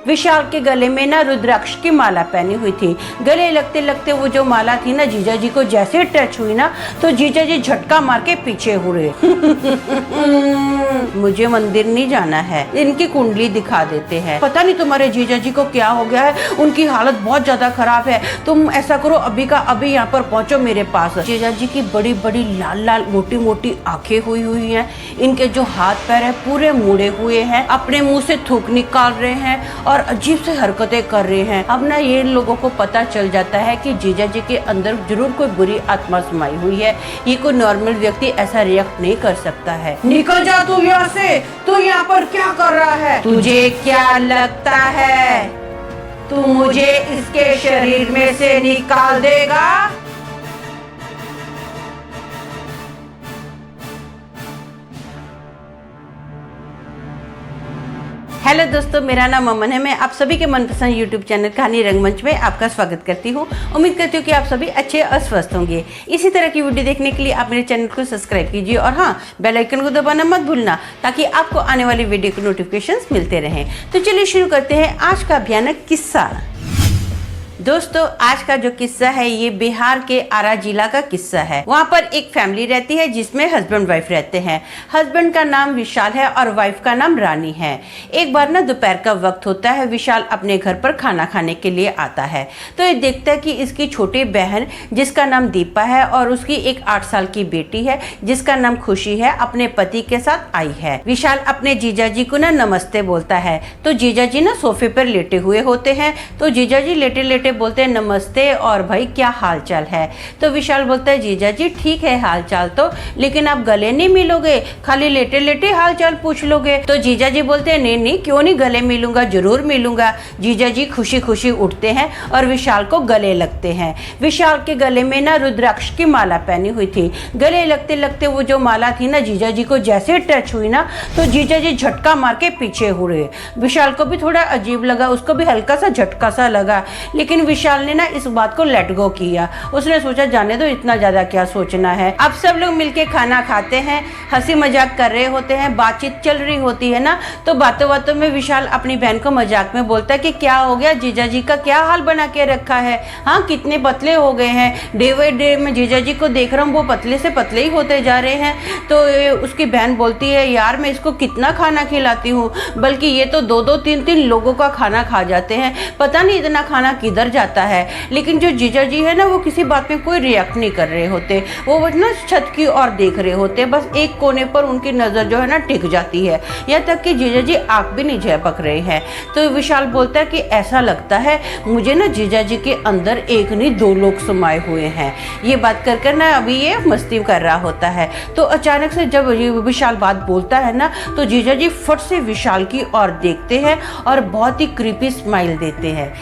विशाल के गले में ना रुद्राक्ष की माला पहनी हुई थी। गले लगते लगते वो जो माला थी ना जीजा जी को जैसे टच हुई ना तो जीजा जी झटका मार के पीछे हुए। मुझे मंदिर नहीं जाना है, इनकी कुंडली दिखा देते हैं। पता नहीं तुम्हारे जीजा जी को क्या हो गया है, उनकी हालत बहुत ज्यादा खराब है। तुम ऐसा करो अभी का अभी यहाँ पर पहुँचो मेरे पास। जीजा जी की बड़ी बड़ी लाल लाल मोटी मोटी आंखें हुई हैं, इनके जो हाथ पैर है पूरे मुड़े हुए हैं, अपने मुंह से थूक निकाल रहे हैं और अजीब से हरकतें कर रहे हैं। अब ना ये लोगों को पता चल जाता है कि जीजा जी के अंदर जरूर कोई बुरी आत्मा समाई हुई है। ये कोई नॉर्मल व्यक्ति ऐसा रिएक्ट नहीं कर सकता है। निकल जा तू यहाँ से, तू यहाँ पर क्या कर रहा है? तुझे क्या लगता है तू मुझे इसके शरीर में से निकाल देगा? हेलो दोस्तों, मेरा नाम अमन है। मैं आप सभी के मनपसंद यूट्यूब चैनल कहानी रंगमंच में आपका स्वागत करती हूँ। उम्मीद करती हूँ कि आप सभी अच्छे और स्वस्थ होंगे। इसी तरह की वीडियो देखने के लिए आप मेरे चैनल को सब्सक्राइब कीजिए और हाँ, बेल आइकन को दबाना मत भूलना ताकि आपको आने वाली वीडियो के नोटिफिकेशंस मिलते रहें। तो चलिए शुरू करते हैं आज का भयानक किस्सा। दोस्तों, आज का जो किस्सा है ये बिहार के आरा जिला का किस्सा है। वहाँ पर एक फैमिली रहती है जिसमें हस्बैंड वाइफ रहते हैं। हस्बैंड का नाम विशाल है और वाइफ का नाम रानी है। एक बार ना दोपहर का वक्त होता है, विशाल अपने घर पर खाना खाने के लिए आता है तो ये देखता है कि इसकी छोटी बहन जिसका नाम दीपा है और उसकी एक 8 साल की बेटी है जिसका नाम खुशी है अपने पति के साथ आई है। विशाल अपने जीजा जी को ना नमस्ते बोलता है तो जीजा जी ना सोफे पर लेटे हुए होते हैं। तो जीजा जी लेटे लेटे बोलते हैं नमस्ते और भाई क्या हाल चाल है? तो विशाल बोलता है जीजा जी ठीक है हाल चाल तो, लेकिन आप गले नहीं मिलोगे, खाली लेटे लेटे हाल चाल पूछ लोगे। तो जीजा जी बोलते हैं नहीं नहीं क्यों नहीं, गले मिलूंगा, जरूर मिलूंगा। जीजा जी खुशी खुशी उठते हैं और विशाल को गले लगते हैं। विशाल के गले में ना रुद्राक्ष की माला पहनी हुई थी। गले लगते लगते वो जो माला थी ना जीजा जी को जैसे टच हुई ना तो जीजा जी झटका मार के पीछे हुए। विशाल को भी थोड़ा अजीब लगा, उसको भी हल्का सा झटका सा लगा, लेकिन विशाल ने ना इस बात को लेट गो किया। उसने सोचा जाने दो, इतना ज्यादा क्या सोचना है। अब सब लोग मिलके खाना खाते हैं, हंसी मजाक कर रहे होते हैं, बातचीत चल रही होती है ना। तो बातों बातों में विशाल अपनी बहन को मजाक में बोलता है कि क्या हो गया, जीजा जी का क्या हाल बना के रखा है? हाँ कितने पतले हो गए हैं, डे बाई डे में जीजा जी को देख रहा हूँ वो पतले से पतले ही होते जा रहे हैं। तो उसकी बहन बोलती है यार मैं इसको कितना खाना खिलाती हूँ, बल्कि ये तो 2-2 3-3 लोगों का खाना खा जाते हैं, पता नहीं इतना खाना किधर जाता है। लेकिन जो जीजा जी है ना वो किसी बात में कोई रिएक्ट नहीं कर रहे होते, वो बस ना छत की ओर देख रहे होते, बस एक कोने पर उनकी नजर जो है ना टिक जाती है, यहाँ तक कि जीजा जी आंख भी नहीं झपक रहे हैं। तो विशाल बोलता है कि ऐसा लगता है मुझे ना जीजा जी के अंदर एक नहीं 2 लोग समाये हुए हैं। ये बात कर कर ना अभी ये मस्ती कर रहा होता है। तो अचानक से जब विशाल बात बोलता है ना तो जीजा जी फट से विशाल की ओर देखते हैं और बहुत ही क्रीपी स्माइल देते हैं।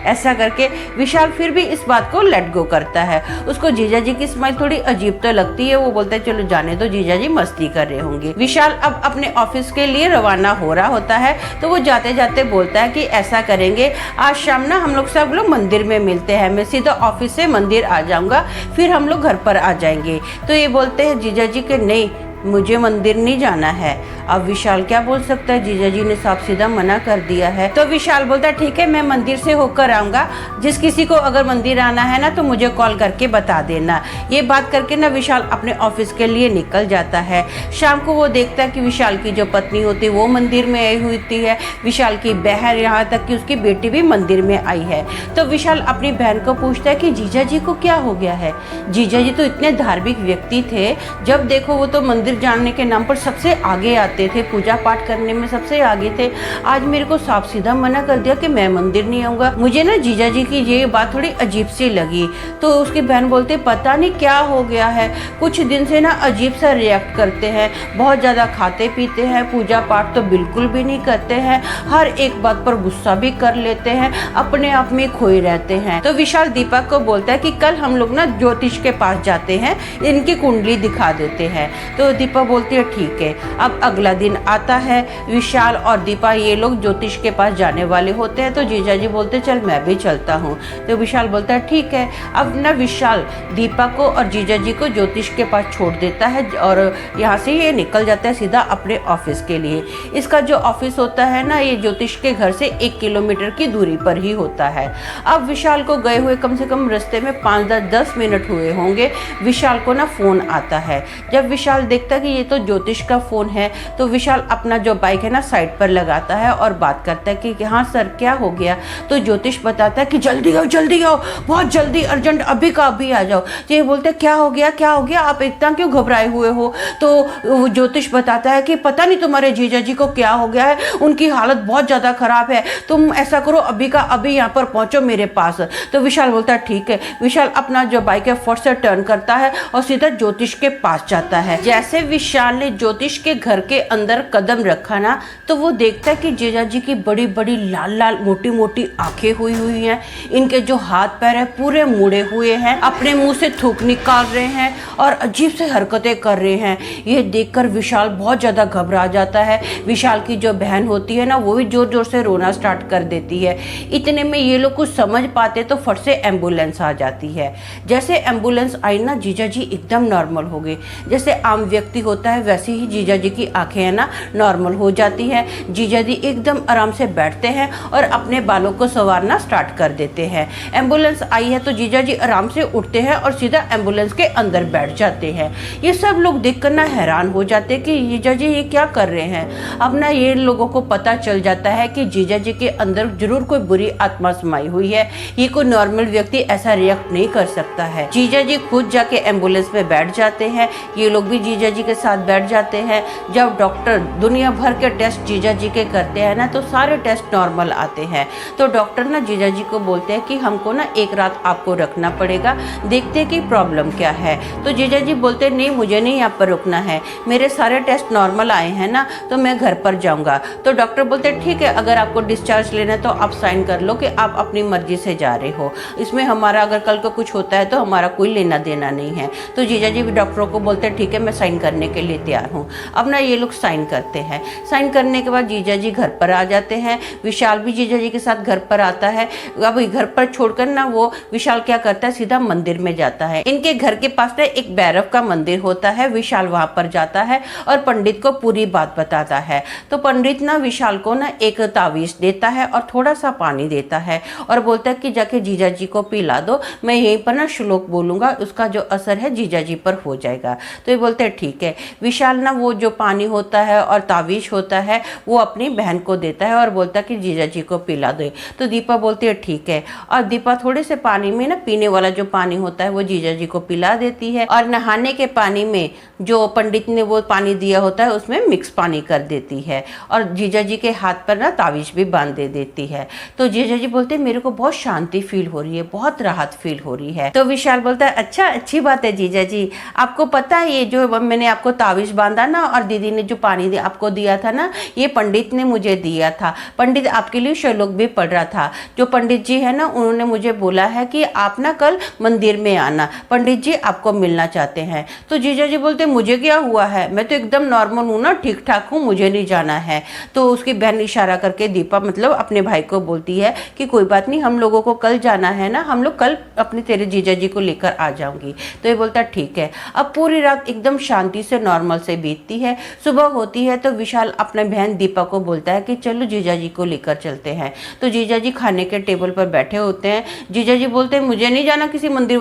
ऐसा करके विशाल फिर भी इस बात को लेट गो करता है। उसको जीजा जी की स्माइल थोड़ी अजीब तो लगती है, वो बोलता है चलो जाने दो, जीजा जी मस्ती कर रहे होंगे। विशाल अब अपने ऑफिस के लिए रवाना हो रहा होता है तो वो जाते जाते बोलता है कि ऐसा करेंगे आज शाम ना हम लोग सब लोग मंदिर में मिलते हैं, मैं सीधा ऑफिस से मंदिर आ जाऊंगा, फिर हम लोग घर पर आ जाएंगे। तो ये बोलते हैं जीजा जी के नहीं मुझे मंदिर नहीं जाना है। अब विशाल क्या बोल सकता है, जीजा जी ने साफ सीधा मना कर दिया है। तो विशाल बोलता है ठीक है मैं मंदिर से होकर आऊंगा, जिस किसी को अगर मंदिर आना है ना तो मुझे कॉल करके बता देना। ये बात करके ना विशाल अपने ऑफिस के लिए निकल जाता है। शाम को वो देखता है कि विशाल की जो पत्नी होती है वो मंदिर में आई हुई है, विशाल की बहन, यहाँ तक कि उसकी बेटी भी मंदिर में आई है। तो विशाल अपनी बहन को पूछता है कि जीजा जी को क्या हो गया है? जीजा जी तो इतने धार्मिक व्यक्ति थे, जब देखो वो तो मंदिर जाने के नाम पर सबसे आगे आते थे, पूजा पाठ करने में सबसे आगे थे। आज मेरे को साफ सीधा मना कर दिया कि मैं मंदिर नहीं आऊंगा। मुझे ना जीजा जी की ये बात थोड़ी अजीब सी लगी। तो उसकी बहन बोलते पता नहीं क्या हो गया है, कुछ दिन से ना अजीब सा रिएक्ट करते हैं, बहुत ज्यादा खाते पीते हैं, पूजा पाठ तो बिल्कुल भी नहीं करते हैं, हर एक बात पर गुस्सा भी कर लेते हैं, अपने आप में खोए रहते हैं। तो विशाल दीपक को बोलता है कि कल हम लोग ना ज्योतिष के पास जाते हैं, इनकी कुंडली दिखा देते हैं। तो दीपा बोलती है ठीक है। अब अगला दिन आता है, विशाल और दीपा ये लोग ज्योतिष के पास जाने वाले होते हैं। तो जीजा जी बोलते चल मैं भी चलता हूँ। तो विशाल बोलता है ठीक है। अब ना विशाल दीपा को और जीजा जी को ज्योतिष के पास छोड़ देता है और यहाँ से ये निकल जाता है सीधा अपने ऑफिस के लिए। इसका जो ऑफिस होता है ना, ये ज्योतिष के घर से 1 किलोमीटर की दूरी पर ही होता है। अब विशाल को गए हुए कम से कम रास्ते में 5-10 मिनट हुए होंगे। विशाल को ना फोन आता है। जब विशाल देखता है कि ये तो ज्योतिष का फोन है, तो विशाल अपना जो बाइक है ना साइड पर लगाता है और बात करता है कि हाँ सर क्या हो गया। तो ज्योतिष बताता है कि जल्दी आओ, बहुत जल्दी, अर्जेंट, अभी का अभी आ जाओ। तो ये बोलते क्या हो गया, आप इतना क्यों घबराए हुए हो। तो ज्योतिष बताता है कि पता नहीं तुम्हारे जीजा जी को क्या हो गया है, उनकी हालत बहुत ज़्यादा खराब है, तुम ऐसा करो अभी का अभी यहाँ पर पहुँचो मेरे पास। तो विशाल बोलता है ठीक है। विशाल अपना जो बाइक है फट से टर्न करता है और सीधा ज्योतिष के पास जाता है। जैसे विशाल ने ज्योतिष के घर के अंदर कदम रखा ना, तो वो देखता है कि जीजा जी की बड़ी बड़ी लाल लाल मोटी मोटी आंखें हुई हैं। इनके जो हाथ पैर है पूरे मुड़े हुए हैं, अपने मुंह से थूक निकाल रहे हैं और अजीब से हरकतें कर रहे हैं। ये देखकर विशाल बहुत ज़्यादा घबरा जाता है। विशाल की जो बहन होती है ना, वो भी जोर जोर से रोना स्टार्ट कर देती है। इतने में ये लोग कुछ समझ पाते तो फट से एम्बुलेंस आ जाती है। जैसे एम्बुलेंस आई ना, जीजा जी एकदम नॉर्मल हो गए। जैसे आम व्यक्ति होता है वैसे ही जीजा जी की आंखें है ना नॉर्मल हो जाती हैं। जीजा जी एकदम आराम से बैठते हैं और अपने बालों को संवारना स्टार्ट कर देते हैं। एम्बुलेंस आई है तो जीजा जी आराम से उठते हैं और सीधा एम्बुलेंस के अंदर बैठ जाते हैं। ये सब लोग देखकर ना हैरान हो जाते हैं कि जीजा जी ये क्या कर रहे हैं। अब ना ये लोगों को पता चल जाता है कि जीजा जी के अंदर जरूर कोई बुरी आत्मा समाई हुई है। ये कोई नॉर्मल व्यक्ति ऐसा रिएक्ट नहीं कर सकता है। जीजा जी खुद जाके एम्बुलेंस में बैठ जाते हैं, ये लोग भी जीजा जी के साथ बैठ जाते हैं। जब डॉक्टर दुनिया भर के टेस्ट जीजा जी के करते हैं ना, तो सारे टेस्ट नॉर्मल आते हैं। तो डॉक्टर ना जीजा जी को बोलते हैं कि हमको ना एक रात आपको रखना पड़ेगा, देखते हैं कि प्रॉब्लम क्या है। तो जीजा जी बोलते हैं नहीं मुझे नहीं यहाँ पर रुकना है, मेरे सारे टेस्ट नॉर्मल आए हैं ना, तो मैं घर पर जाऊँगा। तो डॉक्टर बोलते हैं ठीक है, अगर आपको डिस्चार्ज लेना है तो आप साइन कर लो कि आप अपनी मर्जी से जा रहे हो, इसमें हमारा अगर कल को कुछ होता है तो हमारा कोई लेना देना नहीं है। तो जीजा जी भी डॉक्टरों को बोलते हैं ठीक है मैं साइन करने के लिए तैयार हूँ। अब ना ये लोग साइन करते हैं। साइन करने के बाद जीजा जी घर पर आ जाते हैं। विशाल भी जीजा जी के साथ घर पर आता है। अब घर पर छोड़कर ना वो विशाल क्या करता है, सीधा मंदिर में जाता है। इनके घर के पास ना एक भैरव का मंदिर होता है। विशाल वहां पर जाता है और पंडित को पूरी बात बताता है। तो पंडित ना विशाल को ना एक तावीज देता है और थोड़ा सा पानी देता है और बोलता है कि जाके जीजा जी को पिला दो, मैं यहीं पर ना श्लोक बोलूंगा, उसका जो असर है जीजा जी पर हो जाएगा। तो ये बोलते हैं ठीक है। विशाल ना वो जो पानी होता है और तावीज होता है वो अपनी बहन को देता है और बोलता है कि जीजा जी को पिला दे। तो दीपा बोलती है ठीक है। और दीपा थोड़े से पानी में ना पीने वाला जो पानी होता है वो जीजा जी को पिला देती है और नहाने के पानी में जो पंडित ने वो पानी दिया होता है उसमें मिक्स पानी कर देती है और जीजा जी के हाथ पर ना तावीज भी बांध दे देती है। तो जीजा जी बोलते हैं मेरे को बहुत शांति फील हो रही है, बहुत राहत फील हो रही है। तो विशाल बोलता है अच्छा अच्छी बात है जीजा जी, आपको पता है ये जो मैंने आपको तावीज बांधा ना और दीदी ने जो पानी आपको दिया था ना, ये पंडित ने मुझे दिया था। पंडित आपके लिए श्लोक भी पढ़ रहा था। जो पंडित जी है ना उन्होंने मुझे बोला है कि आप ना कल मंदिर में आना, पंडित जी आपको मिलना चाहते हैं। तो जीजा जी बोलते मुझे क्या हुआ है, मैं तो एकदम नॉर्मल हूँ ना, ठीक ठाक हूँ, मुझे नहीं जाना है। तो उसकी बहन इशारा करके दीपा मतलब अपने भाई को बोलती है कि कोई बात नहीं, हम लोगों को कल जाना है ना, हम लोग कल अपने तेरे जीजा जी को लेकर आ जाऊंगी। तो ये बोलता ठीक है। अब पूरी रात एकदम शांति से नॉर्मल से बीतती है। सुबह होती है तो विशाल अपने बहन दीपा को बोलता है कि चलो जीजा जी को लेकर चलते हैं। तो जीजा जी खाने के टेबल पर बैठे होते हैं। जीजा जी बोलते हैं मुझे नहीं जाना किसी मंदिर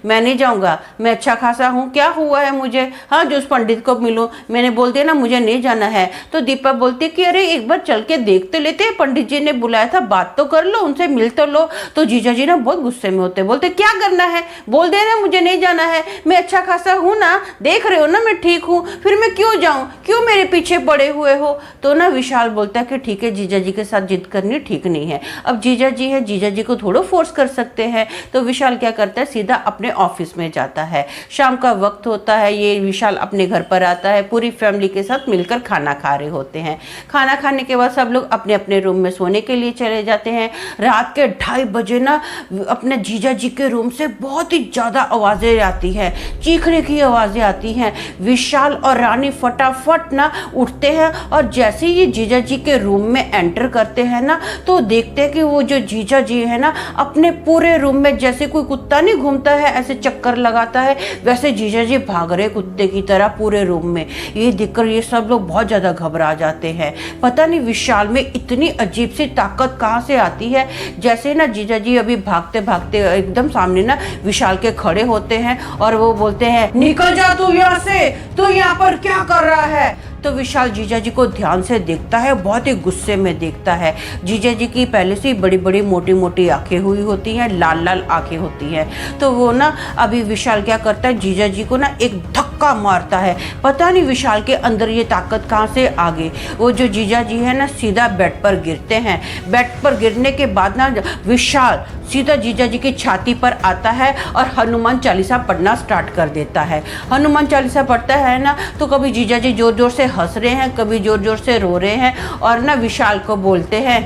मैं नहीं जाऊंगा, मैं अच्छा खासा हूँ, क्या हुआ है मुझे, हाँ जो उस पंडित को मिलूं, मैंने बोल दिया ना मुझे नहीं जाना है। तो दीपा बोलती है कि अरे एक बार चल के देख तो लेते, पंडित जी ने बुलाया था, बात तो कर लो, उनसे मिल तो लो। तो जीजा जी ना बहुत गुस्से में होते, बोलते क्या करना है, बोल दे रहे मुझे नहीं जाना है, मैं अच्छा खासा हूँ ना, देख रहे हो ना मैं ठीक हूँ, फिर मैं क्यों जाऊँ, क्यों मेरे पीछे पड़े हुए हो। तो ना विशाल बोलता है कि ठीक है जीजा जी के साथ जिद करनी ठीक नहीं है, अब जीजा जी है, जीजा जी को थोड़ा फोर्स कर सकते हैं। तो विशाल क्या करता है, सीधा अपने ऑफिस में जाता है। शाम का वक्त होता है, ये विशाल अपने घर पर आता है, पूरी फैमिली के साथ मिलकर खाना खा रहे होते हैं। खाना खाने के बाद सब लोग अपने अपने रूम में सोने के लिए चले जाते हैं। रात के 2:30 बजे ना अपने जीजा जी के रूम से बहुत ही ज़्यादा आवाज़ें आती हैं, चीखने की आवाज़ें आती हैं। विशाल और रानी फटाफट ना उठते हैं और जैसे ही ये जीजा जी के रूम में एंटर करते हैं ना तो देखते हैं कि वो जो जीजा जी है ना अपने पूरे रूम में जैसे कोई कुत्ता नहीं घूमता है ऐसे चक्कर लगाता है, वैसे जीजा जी भाग रहे कुत्ते की तरह पूरे रूम में। ये देखकर ये सब लोग बहुत ज़्यादा घबरा जाते हैं। पता नहीं विशाल में इतनी अजीब सी ताकत कहाँ से आती है। जैसे ना जीजा जी अभी भागते भागते एकदम सामने ना विशाल के खड़े होते हैं और वो बोलते हैं, निकल जा तू यहाँ से, तू यहाँ पर क्या कर रहा है। तो विशाल जीजा जी को ध्यान से देखता है, बहुत ही गुस्से में देखता है। जीजा जी की पहले से ही बड़ी बड़ी मोटी मोटी आंखें हुई होती हैं, लाल लाल आंखें होती हैं। तो वो ना अभी विशाल क्या करता है, जीजा जी को ना एक धक्का मारता है। पता नहीं विशाल के अंदर ये ताकत कहाँ से आ गई। वो जो जीजा जी है ना सीधा बेड पर गिरते हैं। बेड पर गिरने के बाद ना विशाल सीधा जीजा जी की छाती पर आता है और हनुमान चालीसा पढ़ना स्टार्ट कर देता है। हनुमान चालीसा पढ़ता है ना तो कभी जीजा जी जोर जोर से हंस रहे हैं, कभी जोर जोर से रो रहे हैं और ना विशाल को बोलते हैं,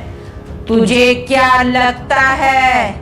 तुझे क्या लगता है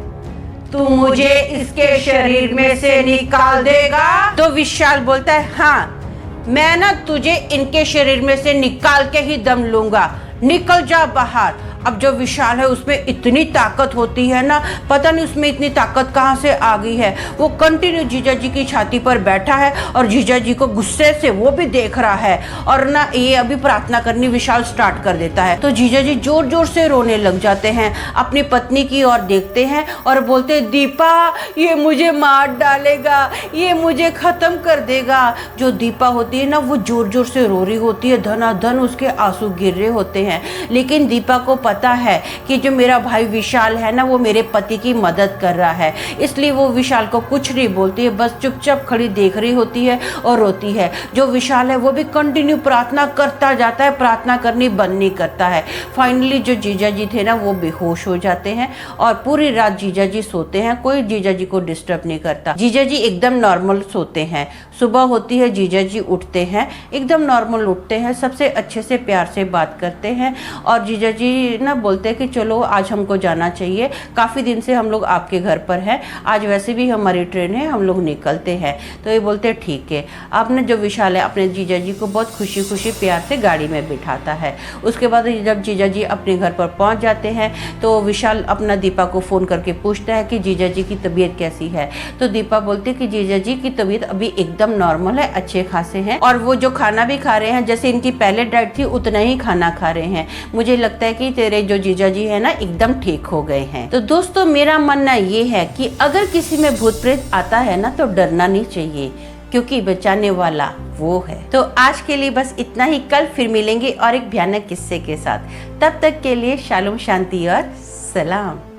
तू मुझे इसके शरीर में से निकाल देगा? तो विशाल बोलता है, हाँ मैं ना तुझे इनके शरीर में से निकाल के ही दम लूंगा, निकल जा बाहर। अब जो विशाल है उसमें इतनी ताकत होती है ना, पता नहीं उसमें इतनी ताकत कहाँ से आ गई है। वो कंटिन्यू जीजा जी की छाती पर बैठा है और जीजा जी को गुस्से से वो भी देख रहा है और ना ये अभी प्रार्थना करनी विशाल स्टार्ट कर देता है। तो जीजा जी जोर जोर से रोने लग जाते हैं, अपनी पत्नी की ओर देखते हैं और बोलते हैं, दीपा ये मुझे मार डालेगा, ये मुझे खत्म कर देगा। जो दीपा होती है ना वो जोर जोर से रो रही होती है, धनाधन उसके आंसू गिर रहे होते हैं। लेकिन दीपा को पता है कि जो मेरा भाई विशाल है ना वो मेरे पति की मदद कर रहा है, इसलिए वो विशाल को कुछ नहीं बोलती है, बस चुपचाप खड़ी देख रही होती है और रोती है। जो विशाल है वो भी कंटिन्यू प्रार्थना करता जाता है, प्रार्थना करनी बंद नहीं करता है। फाइनली जो जीजा जी थे ना वो बेहोश हो जाते हैं और पूरी रात जीजा जी सोते हैं, कोई जीजा जी को डिस्टर्ब नहीं करता। जीजा जी एकदम नॉर्मल सोते हैं। सुबह होती है, जीजा जी उठते हैं, एकदम नॉर्मल उठते हैं, सबसे अच्छे से प्यार से बात करते हैं और जीजा जी ना बोलते हैं कि चलो आज हमको जाना चाहिए, काफ़ी दिन से हम लोग आपके घर पर हैं, आज वैसे भी हमारी ट्रेन है, हम लोग निकलते हैं। तो ये बोलते हैं ठीक है। आपने जो विशाल है अपने जीजा जी को बहुत खुशी खुशी प्यार से गाड़ी में बिठाता है। उसके बाद जब जीजा जी अपने घर पर पहुंच जाते हैं तो विशाल अपना दीपा को फ़ोन करके पूछता है कि जीजा जी की तबीयत कैसी है। तो दीपा बोलती है कि जीजा जी की तबीयत अभी एकदम नॉर्मल है, अच्छे खासे हैं और वो जो खाना भी खा रहे हैं जैसे इनकी पहले डाइट थी उतना ही खाना खा रहे हैं। मुझे लगता है कि तेरे जो जीजा जी है ना एकदम ठीक हो गए हैं। तो दोस्तों मेरा मानना ये है कि अगर किसी में भूत प्रेत आता है ना तो डरना नहीं चाहिए, क्योंकि बचाने वाला वो है। तो आज के लिए बस इतना ही, कल फिर मिलेंगे और एक भयानक किस्से के साथ। तब तक के लिए शालोम, शांति और सलाम।